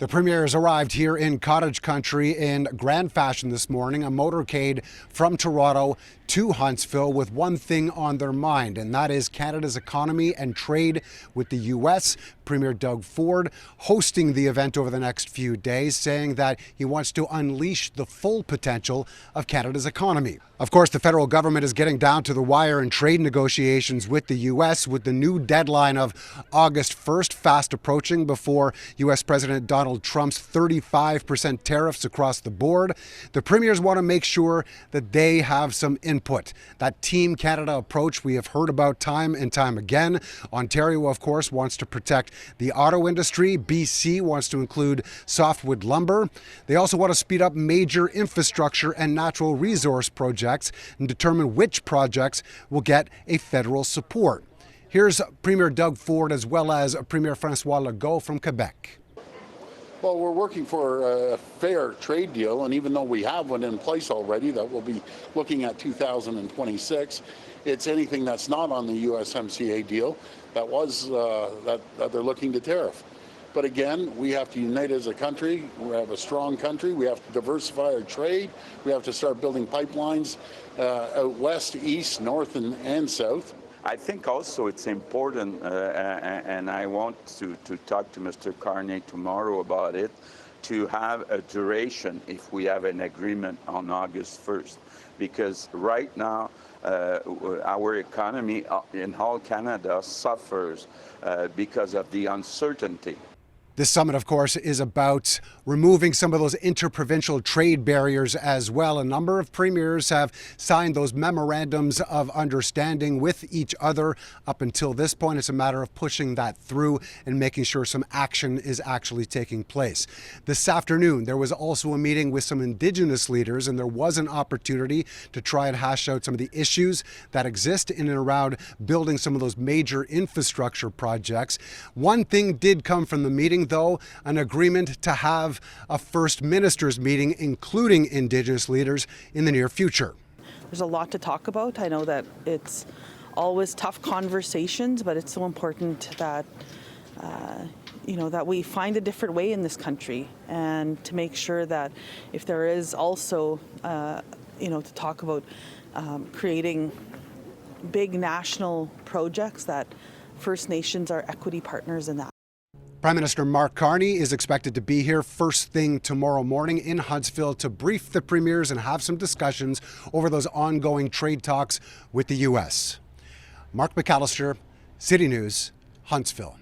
The Premier has arrived here in cottage country in grand fashion this morning, a motorcade from Toronto to Huntsville with one thing on their mind, and that is Canada's economy and trade with the U.S. Premier Doug Ford hosting the event over the next few days, saying that he wants to unleash the full potential of Canada's economy. Of course, the federal government is getting down to the wire in trade negotiations with the U.S., with the new deadline of August 1st fast approaching before U.S. President Donald Trump's 35% tariffs across the board. The premiers want to make sure that they have some input. That Team Canada approach we have heard about time and time again. Ontario, of course, wants to protect the auto industry. BC wants to include softwood lumber. They also want to speed up major infrastructure and natural resource projects and determine which projects will get a federal support. Here's Premier Doug Ford as well as Premier François Legault from Quebec. Well, we're working for a fair trade deal, and even though we have one in place already that we'll be looking at 2026, it's anything that's not on the USMCA deal that they're looking to tariff. But again, we have to unite as a country. We have a strong country. We have to diversify our trade. We have to start building pipelines out west, east, north, and south. I think also it's important, and I want to talk to Mr. Carney tomorrow about it, to have a duration if we have an agreement on August 1st. Because right now, our economy in all Canada suffers because of the uncertainty. This summit, of course, is about removing some of those interprovincial trade barriers as well. A number of premiers have signed those memorandums of understanding with each other. Up until this point, it's a matter of pushing that through and making sure some action is actually taking place. This afternoon, there was also a meeting with some Indigenous leaders, and there was an opportunity to try and hash out some of the issues that exist in and around building some of those major infrastructure projects. One thing did come from the meeting, though, an agreement to have a First Ministers meeting, including Indigenous leaders, in the near future. There's a lot to talk about. I know that it's always tough conversations, but it's so important that that we find a different way in this country, and to make sure that if there is also, to talk about creating big national projects, that First Nations are equity partners in that. Prime Minister Mark Carney is expected to be here first thing tomorrow morning in Huntsville to brief the premiers and have some discussions over those ongoing trade talks with the U.S. Mark McAllister, City News, Huntsville.